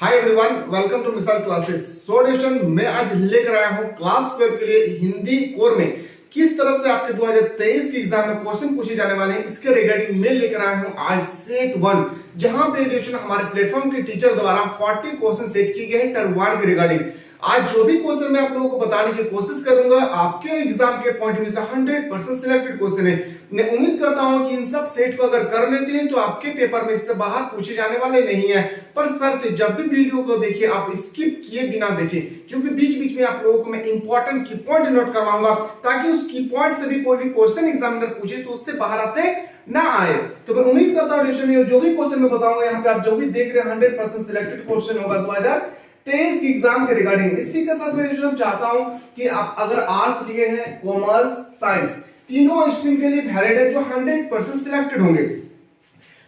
Hi everyone, welcome to मिसाल classes. सो distant मैं आज लेकर आया हूं क्लास 12 के लिए हिंदी कोर में किस तरह से आपके 2023 के एग्जाम में क्वेश्चन पूछे जाने वाले हैं, इसके रिगार्डिंग मैं लेकर आया हूं आज सेट 1, जहां पे हमारे प्लेटफॉर्म के टीचर द्वारा 40 क्वेश्चन सेट किए गए हैं टर 1 के रिगार्डिंग। आज जो भी क्वेश्चन मैं आप लोगों को बताने की कोशिश करूंगा आपके एग्जाम के पॉइंट ऑफ व्यू से 100% सिलेक्टेड क्वेश्चन है। मैं उम्मीद करता हूं कि इन सब सेट को अगर कर लेते हैं तो आपके पेपर में इससे बाहर पूछे जाने वाले नहीं है। पर शर्त जब भी वीडियो को देखिए आप स्किप किए बिना देखें, क्योंकि बीच बीच में आप लोगों को मैं इंपॉर्टेंट की पॉइंट नोट करवाऊंगा ताकि उस की पॉइंट से भी कोई भी क्वेश्चन एग्जामिनर पूछे तो उससे बाहर आपसे ना आए। तो मैं उम्मीद करता हूं जो भी क्वेश्चन मैं बताऊंगा यहाँ पे आप जो भी देख रहे हैं 100% सिलेक्टेड क्वेश्चन होगा 2023 की एग्जाम के रिगार्डिंग। इसी के साथ मैं चाहता हूं कि आप अगर आर्ट्स लिए हैं, कॉमर्स, साइंस, तीनों स्ट्रीम के लिए वैलिड है जो 100% सिलेक्टेड होंगे।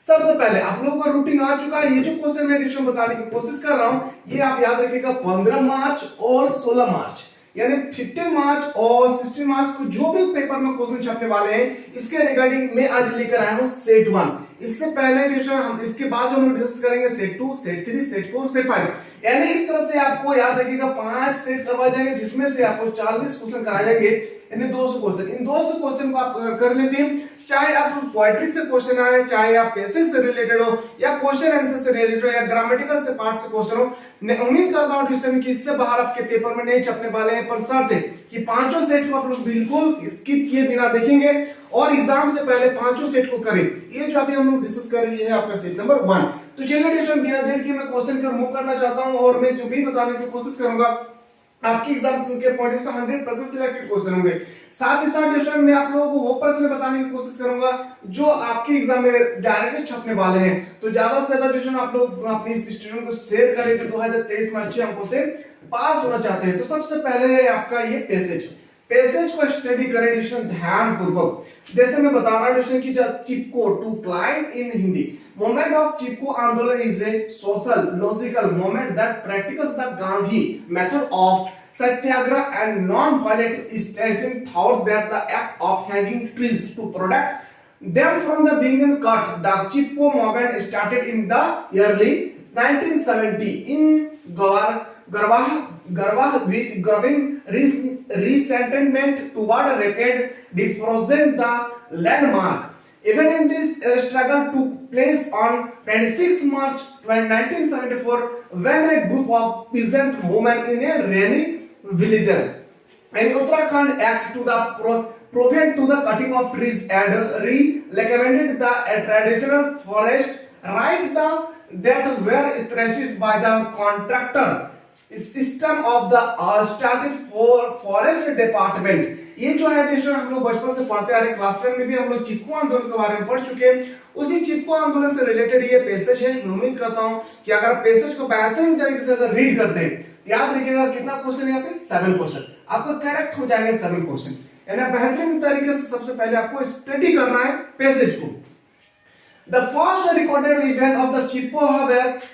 सबसे पहले आप लोगों का रूटीन आ चुका है। ये जो क्वेश्चन मैं एडिशन बताने की कोशिश कर रहा हूं ये आप याद रखिएगा 15 मार्च और 16 मार्च यानी 15 मार्च और 16 मार्च को जो भी पेपर में क्वेश्चन छपने वाले हैं इसके रिगार्डिंग मैं आज लेकर आया हूं सेट 1। इससे पहले एडिशन हम इसके बाद जो हम डिस्कस करेंगे सेट 2, सेट 3, सेट 4, सेट 5, यानी इस तरह से आपको याद रखिएगा 5 सेट करवाए जाएंगे जिसमें से आपको 40 क्वेश्चन कराए जाएंगे, यानी 200 क्वेश्चन। इन 200 क्वेश्चन को आप कर लेते हैं, चाहे आप पोएट्री से क्वेश्चन आए, चाहे आप पैसेज से रिलेटेड हो या क्वेश्चन आंसर से रिलेटेड हो या ग्रामेटिकल से पार्ट से क्वेश्चन हो। मैं उम्मीद करता हूं कि इससे बाहर आपके पेपर में नहीं छपने वाले हैं, पर शर्त है कि पांचों सेट को आप लोग बिल्कुल स्किप किए बिना देखेंगे और एग्जाम से पहले पांचों सेट को करें। ये जो अभी हम लोग डिस्कस कर रहे हैं आपका सेट नंबर 1। तो चलिए बिना देर के मैं क्वेश्चन को मूव करना चाहता हूं और मैं जो भी बताने की कोशिश करूंगा आपके एग्जाम के पॉइंट ऑफ व्यू से 100% सिलेक्टेड क्वेश्चन होंगे। साथ ही साथ क्वेश्चन में आप लोगों को वो प्रश्न बताने की कोशिश करूंगा जो आपके एग्जाम में डायरेक्टली छपने वाले हैं। तो ज्यादा से ज्यादा क्वेश्चन आप लोग अपने स्टूडेंट को शेयर करें कि 2023 में अच्छे अंकों से पास होना चाहते हैं। तो सबसे पहले है आपका ये पैसेज को स्टडी करें डिस्कशन ध्यान पूर्वक। जैसे मैं बता रहा हूं डिस्कशन की Chipko to climb in Hindi. Movement of Chipko आंदोलन is a social logical movement that practices the Gandhi method of satyagraha and non-violent staging thought that the act of hanging trees to protect them from the being cut. The Chipko movement started in the early 1970 in Garwah with growing resentment toward rapid defrozen the landmark. Even in this struggle took place on 26 March 1974 when a group of peasant women in a rainy village in Uttarakhand act to the prevent to the cutting of trees and reclaimed the traditional forest right that were thrashed by the contractor system of the started for forest department। ये जो है हम लोग बचपन से पढ़ते आ रहे, class 10 में भी हम लोग चिपको आंदोलन के बारे में पढ़ चुके हैं। उसी चिपको आंदोलन से रिलेटेड ये पैसेज है। मैं उम्मीद करता हूं कि अगर पैसेज को बेहतरीन तरीके से अगर रीड करते हैं, याद रखिएगा कितना क्वेश्चन है यहाँ पे 7 क्वेश्चन आपको करेक्ट हो जाएंगे 7 क्वेश्चन, यानी बेहतरीन तरीके से सबसे पहले आपको स्टडी करना है पैसेज को। The first recorded event of the Chipko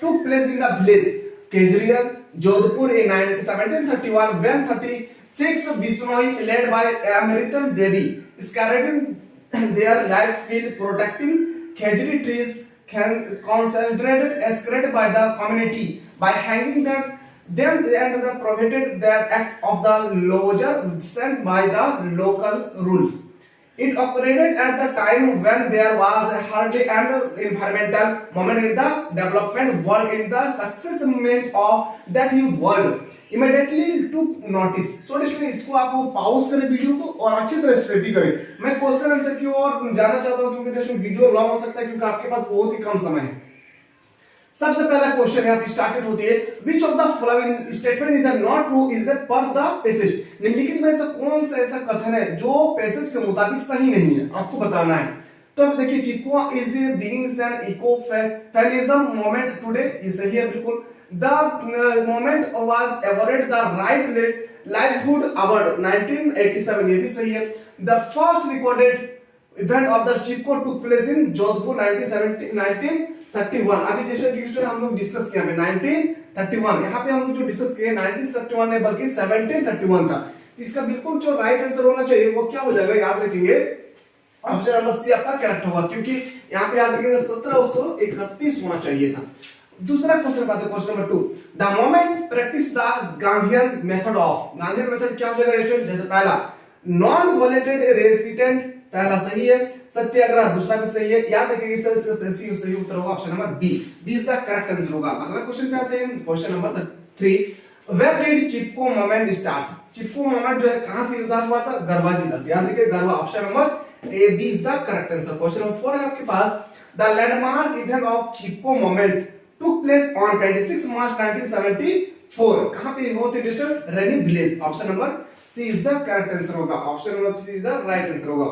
took place in the village Kejrial, Jodhpur in 1731 when 36 Bishnoi led by Amritan Devi scattered their life field protecting Khejri trees concentrated excreted by the community by hanging them and prohibited their acts of the lodger sent by the local rules. It occurred at the time when there was a hardly and environmental moment in the development world in the success movement of that world immediately took notice। So इसको आप pause करें video को और अच्छी तरह study करें। मैं question answer की ओर जाना चाहता हूं क्योंकि वीडियो लॉन्ग हो सकता है क्योंकि आपके पास बहुत ही कम समय है। सबसे पहला क्वेश्चन यहाँ पे स्टार्टेड होती है which of the following statement is not true is per the passage। निम्नलिखित में से कौन सा ऐसा कथन है जो पैसेज के मुताबिक सही नहीं है, आपको बताना है। तो अब देखिए Chipko is being an eco feminism movement today, ये सही है बिल्कुल। The movement was awarded the Right Livelihood Award 1987, ये भी सही है। The first recorded event of the Chipko took place in Jodhpur 1931। अभी जैसे कि हम लोग डिस्कस किया 1931, यहाँ पे हम लोग जो डिस्कस किए 1931 है बल्कि 1731 था। इसका बिल्कुल जो राइट आंसर होना चाहिए वो क्या हो जाएगा, याद रखेंगे ऑप्शन नंबर सी आपका करेक्ट होगा, क्योंकि यहाँ पे याद रखेंगे 1731 होना चाहिए था। दूसरा क्वेश्चन बात है question number 2, the moment practice the Gandhian method of, Gandhian method क्या हो जाएगा स्टूडेंट, जैसे पहला नॉन वॉलेटेड रेसिडेंट, पहला सही है, सत्याग्रह दूसरा भी सही है, याद रखिए इस तरह से सही उत्तर होगा option number B, B is the correct answer होगा। अगला क्वेश्चन पे आते हैं question number 3, where did Chipko movement start, Chipko movement जो है कहां से उदार हुआ था, गरवा जिला से, याद रखिए Garhwal, option number A B is the correct answer. Question number 4 है आपके पास, the landmark event of Chipko moment took place on 26 March 1974, कहां पे होते district Reni village, option number C is the correct answer होगा, option number C is the right answer होगा।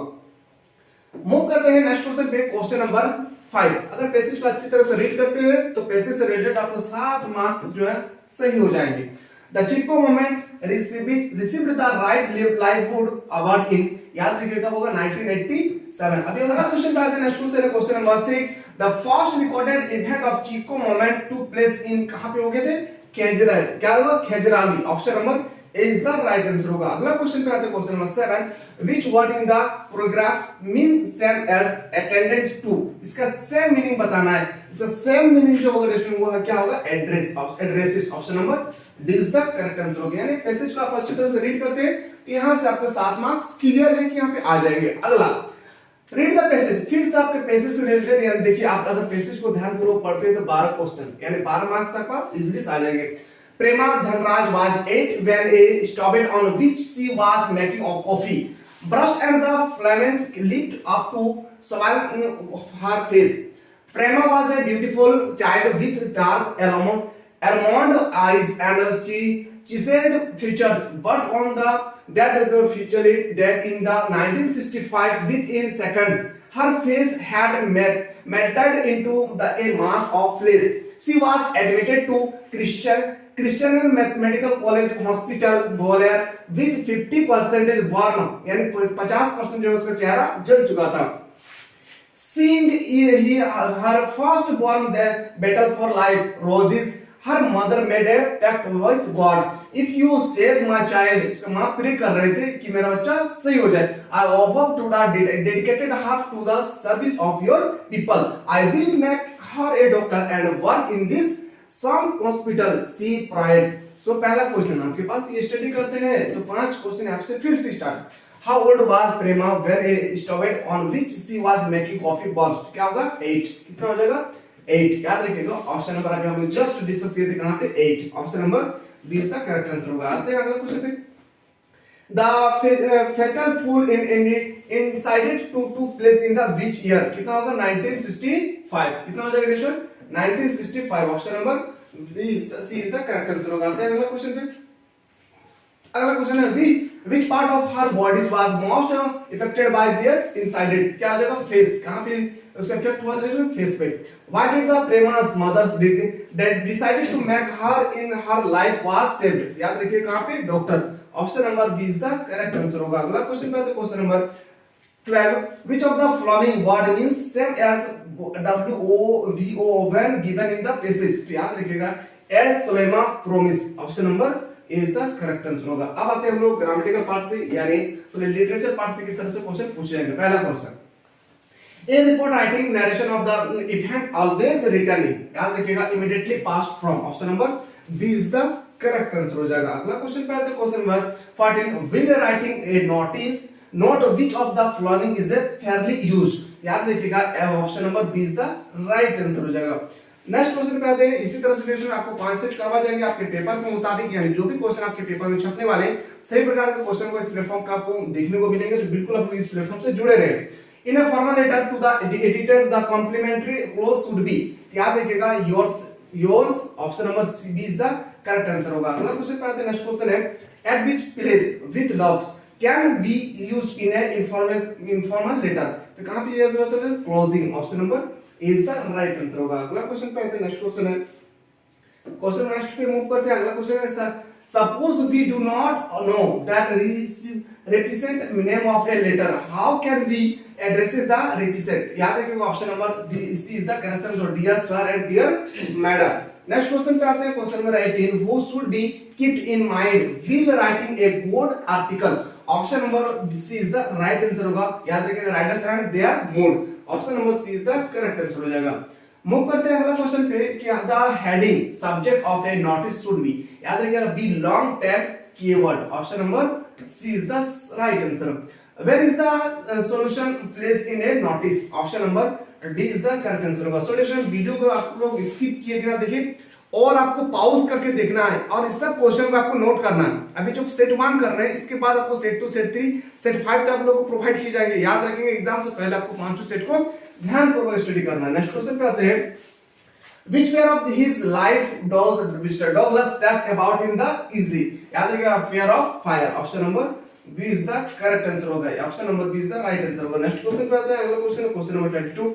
Move करते हैं नेक्स्ट क्वेश्चन पे, क्वेश्चन नंबर 5, अगर पैसेज को अच्छी तरह से रीड करते हैं तो पैसेज से रिलेटेड आपको 7 मार्क्स जो है सही हो जाएंगे। The Chipko movement received the Right Livelihood award in, याद रखिएगा होगा 1987। अभी अगला क्वेश्चन पे आते हैं नेक्स्ट क्वेश्चन है question number 6, the first recorded event of Chipko movement took place in, कहां पे हो गए थे, खेजराल, क्या होगा Khejarli, option number A is the right answer होगा। अगला क्वेश्चन पे आते हैं question number 7, which word in the paragraph mean same as attendant to, इसका सेम मीनिंग बताना है, इसका सेम मीनिंग जो होगा स्टूडेंट वो क्या होगा, address, addresses, option number D is the correct answer होगा। यानी पैसेज को आप अच्छी तरह से रीड करते हैं तो यहां से आपका 7 मार्क्स क्लियर है कि यहां पे आ जाएंगे। अगला रीड द पैसेज, फिर से आपके पैसेज से रिलेटेड, यानी देखिए आप अगर पैसेज को ध्यानपूर्वक पढ़ते हैं तो 12 क्वेश्चन यानी 12 मार्क्स तक आप इजीली आ जाएंगे। प्रेमा Dhanraj was 8 when a stopped on which she was making a coffee, brushed and the flames leaped up to swell in her face. Prema was a beautiful child with dark almond eyes and chiseled features, but on that feature that in the 1965 within seconds her face had melted into a mass of flesh. She was admitted to Christian Mathematical College Hospital Bowler with 50% burn, यानी 50% जो उसका चेहरा जल चुका था। Seeing her first born battle for life roses, her mother made a pact with God. If you save my child, माँ pray कर रहे थे कि मेरा बच्चा सही हो जाए। I vow to dedicated her to the service of your people. I will make her a doctor and work in this some hospital. She prayed. So पहला क्वेश्चन आपके पास ये स्टडी करते हैं तो 5 क्वेश्चन आपसे फिर से start. How old was Prema when a stove on which she was making coffee burst? क्या होगा 8, कितना हो जाएगा 8, याद रखिएगा ऑप्शन नंबर अभी हमने जस्ट डिस्कस किए थे कहां पे 8, option number B is the correct answer होगा। आते हैं अगला क्वेश्चन पे, the fatal fall incited to place in the which year, कितना होगा 1965, कितना हो जाएगा ratio 1965, option number B is the C is the correct answer होगा। आते हैं अगला क्वेश्चन पे, अगला क्वेश्चन है which part of her body was most affected by their incited, क्या हो जाएगा फेस, कहां पे उसका इफेक्ट हुआ था फेस पे। why did the Prema's mother that decided to make her in her life was saved, याद रखिए कहां पे doctor, option number B is the correct answer होगा। अगला क्वेश्चन पे आते हैं question number 12, which of the following word means same as WOVO when given in the passage, तो याद रखिएगा as Sulema promise, option number is the correct answer होगा। अब आते हैं हम लोग ग्रामेटिकल पार्ट से, यानी तो लिटरेचर पार्ट से किस तरह से क्वेश्चन पूछे जाएंगे। पहला question, a report writing narration of the event always returning, याद रखिएगा immediately past from, option number B is the correct answer हो जाएगा। अगला क्वेश्चन पे आते हैं question number 14, will writing a notice note which of the following is fairly used, याद रखिएगा option number B is the right answer हो जाएगा। नेक्स्ट क्वेश्चन पे आते हैं, इसी तरह से क्वेश्चन आपको 5 सेट करवा जाएंगे आपके पेपर के मुताबिक, यानी जो भी क्वेश्चन आपके पेपर में छपने वाले हैं सही प्रकार के क्वेश्चन को इस प्लेटफॉर्म का आपको देखने को मिलेंगे, तो बिल्कुल आप इस प्लेटफॉर्म से जुड़े रहें। In a formal letter to the editor the complimentary close should be, याद रखिएगा yours, option number C B is the correct answer होगा। अगला क्वेश्चन पे आते हैं, नेक्स्ट क्वेश्चन है, at which place with love can be used in a informal letter, तो कहां पे यूज होता है closing, option number is the right answer होगा। अगला क्वेश्चन पे आते हैं, नेक्स्ट क्वेश्चन है, क्वेश्चन नेक्स्ट पे मूव करते हैं। अगला क्वेश्चन है sir, suppose we do not know that represent name of a letter, how can we address the represent, याद रखिएगा option number D C is the correct answer, dear sir and dear madam. Next question पे आते हैं, question number 18, who should be kept in mind while writing a good article, option number C is the right answer होगा, याद रखिएगा writers and their mood, option number C is the correct answer हो जाएगा। Move करते हैं अगला question पे कि the heading subject of a notice should be, याद रखिएगा be long tag keyword, option number C is the right answer. Where is the solution place in a notice, option number D is the correct answer होगा। Solution video को आप लोग skip किए बिना देखिए और आपको पॉज करके देखना है और इस सब क्वेश्चन को आपको नोट करना है। अभी जो सेट 1 कर रहे हैं इसके बाद आपको सेट 2, सेट 3, सेट 5 तक आप लोगों को प्रोवाइड किए जाएंगे। याद रखेंगे एग्जाम से पहले आपको पांचों सेट को ध्यानपूर्वक स्टडी करना है। नेक्स्ट क्वेश्चन पे आते हैं, which fear of his life does Mr. Douglas talk about in the easy, याद रखिएगा fear of fire, option number B is the correct answer होगा, option number B is the right answer होगा। Next question पे आते हैं, अगला question है question number 22,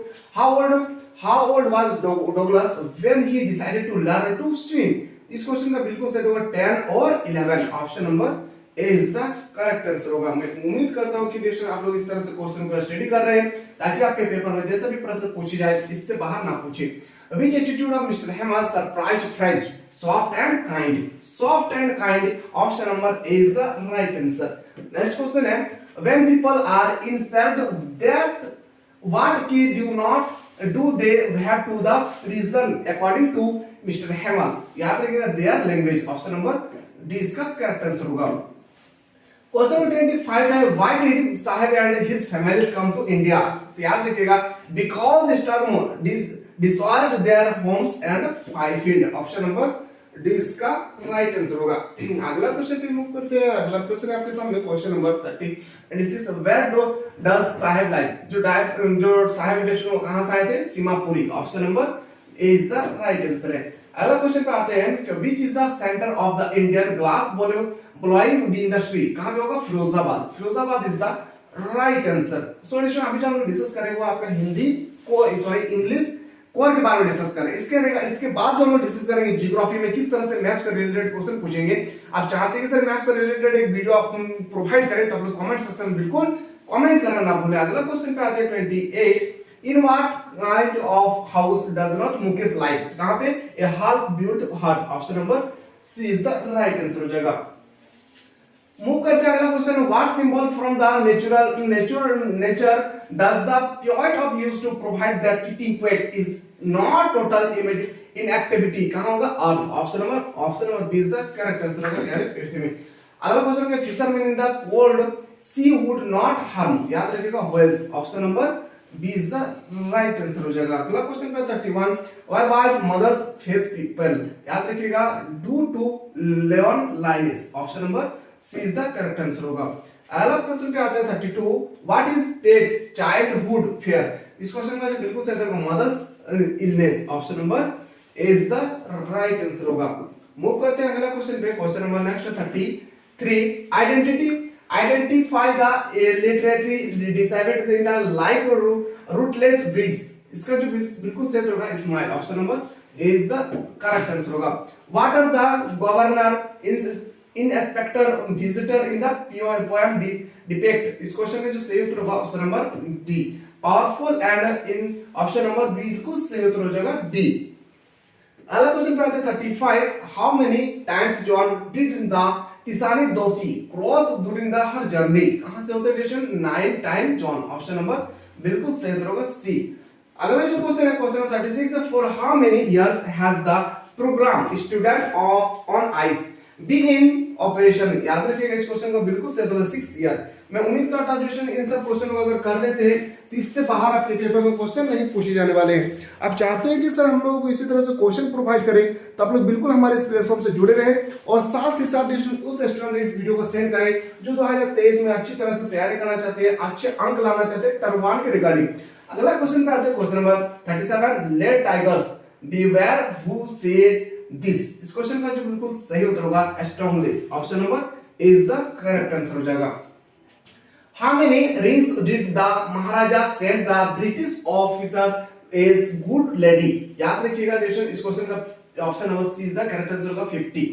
how old was Douglas when he decided to learn to swim, इस question का बिल्कुल सही होगा 10 और 11, option number A is the correct answer होगा। मैं उम्मीद करता हूं कि बेशक आप लोग इस तरह से क्वेश्चन को स्टडी कर रहे हैं ताकि आपके पेपर में जैसा भी प्रश्न पूछे जाए इससे बाहर ना पूछे। Which attitude of Mr. Hemal surprised French? Soft and kind. Soft and kind. Option number A is the right answer. Next question है, when people are insulted, that what key do they have to the prison according to Mr. Hemal? याद रखिएगा their language. Option number D इसका correct answer होगा। Question number 25 है, why did Sahib and his family come to India? तो याद रखिएगा because storm destroyed their homes and field, option number D इसका right answer होगा। अगला क्वेश्चन पे मूव करते हैं। अगला क्वेश्चन है आपके सामने question number 30 and this is where does Sahib live, जो साहिब स्टेशन कहां से आए थे, Seemapuri, option number A is the right answer है। अगला क्वेश्चन पे आते हैं कि which is the centre of the Indian glass blowing industry, कहां पे होगा, Firozabad, Firozabad is the right answer. Solution अभी जो हम लोग डिस्कस करेंगे वो आपका हिंदी को इंग्लिश कोर के बारे में डिस्कस करें। इसके बाद जो हम लोग डिस्कस करेंगे ज्योग्राफी में किस तरह से मैप से रिलेटेड क्वेश्चन पूछेंगे। आप चाहते हैं कि सर मैप से रिलेटेड एक वीडियो आप प्रोवाइड करें तो आप लोग कमेंट सेक्शन में बिल्कुल कमेंट करना ना भूलें। अगला क्वेश्चन पे आते हैं 28, in what kind of house does not Mukesh live, कहां पे, a half built hut, option number C is the right answer हो जाएगा। मूव करते हैं अगला question, what symbol from the nature does the poet of used to provide that keeping quiet is not total inactivity, कहां होगा, earth, option number B is the correct answer होगा, यानी पृथ्वी में। अगला क्वेश्चन है, fisherman in the cold sea would not harm, याद रखिएगा whales, option number B is the right answer हो जाएगा। अगला क्वेश्चन पे 31, why was mother's face people, याद रखिएगा due to loneliness, option number C is the correct answer होगा। अगला क्वेश्चन पे आते हैं 32, what is pet childhood fair, इस क्वेश्चन का जो बिल्कुल सही है mothers illness, option number A is the right answer होगा। मूव करते हैं अगला क्वेश्चन पे, question number next 33, identify the literary decided in the like rootless weeds, इसका जो बिल्कुल सही होगा smile, option number A is the correct answer होगा। What are the governor inspector visitor in the poem depict, इस question का जो सही उत्तर होगा option number D, powerful and in, option number B बिल्कुल सही उत्तर हो जाएगा डी। अगला क्वेश्चन पे आते हैं 35, how many times John did the Tishani Doshi cross during the her journey, कहां से होता है relation, 9 time John, option number बिल्कुल सही उत्तर होगा सी। अगला जो क्वेश्चन है question number 36, for how many years has the program student on ice been in operation, याद रखिएगा इस क्वेश्चन का बिल्कुल सही होगा 6 ईयर। मैं उम्मीद करता हूं इन सब क्वेश्चन को अगर कर लेते हैं तो इससे बाहर आपके पेपर में क्वेश्चन नहीं पूछे जाने वाले हैं। आप चाहते हैं कि सर हम लोगों को इसी तरह से क्वेश्चन प्रोवाइड करें तो आप लोग बिल्कुल हमारे इस प्लेटफॉर्म से जुड़े रहे और साथ ही साथ उस स्टूडेंट ने इस वीडियो को सेंड करें जो 2023 में अच्छी तरह से तैयारी करना चाहते हैं, अच्छे अंक लाना चाहते हैं टर्म 1 के रिगार्डिंग। अगला क्वेश्चन पे आते हैं question number 37, let tigers beware who said this, इस क्वेश्चन का जो बिल्कुल सही उत्तर होगा strongless, option number A is the correct answer हो जाएगा। How many rings did the Maharaja send the British officer as good lady, याद रखिएगा इस क्वेश्चन का option number C is the correct answer होगा 50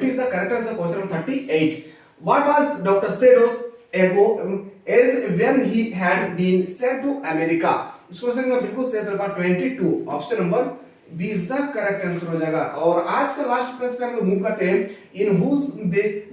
is the correct answer. Question number 38, what was doctor सेडोस एगो as when he had been sent to America, इस question का बिल्कुल सही उत्तर होगा 22, option number B is the correct answer हो जाएगा। और आज का लास्ट प्रश्न पे हम लोग मूव करते हैं, in whose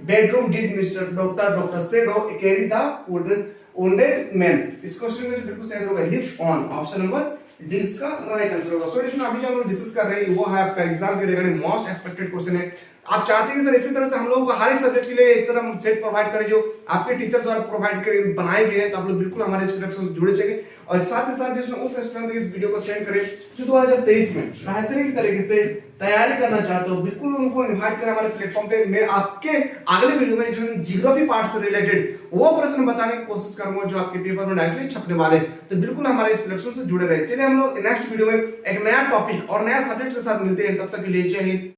bedroom did mister doctor Sedo carry the wounded man, इस क्वेश्चन में बिल्कुल सही होगा his own, option number D इसका राइट आंसर होगा। सो अभी जो हम लोग डिस्कस कर रहे हैं वो है आपका एग्जाम के रिगार्डिंग मोस्ट एक्सपेक्टेड क्वेश्चन है। आप चाहते हैं कि सर इसी तरह से हम लोगों को हर एक सब्जेक्ट के लिए इस तरह सेट प्रोवाइड करें जो आपके टीचर द्वारा प्रोवाइड कर बनाए गए हैं, तो आप लोग बिल्कुल हमारे इस तरफ से जुड़े चाहिए और साथ ही साथ जिसमें उस स्टूडेंट तक इस वीडियो को सेंड करें जो 2023 में बेहतरीन तरीके से तैयारी करना चाहते हो। बिल्कुल उनको इनवाइट करें हमारे प्लेटफॉर्म पे। मैं आपके अगले वीडियो में जो ज्योग्राफी पार्ट से रिलेटेड वो प्रश्न बताने की कोशिश करूंगा जो आपके पेपर में डायरेक्टली छपने वाले हैं, तो बिल्कुल हमारे इस प्लेटफॉर्म से जुड़े रहे। चलिए हम लोग नेक्स्ट वीडियो में एक नया टॉपिक और नया सब्जेक्ट के साथ मिलते हैं, तब तक के लिए जय हिंद।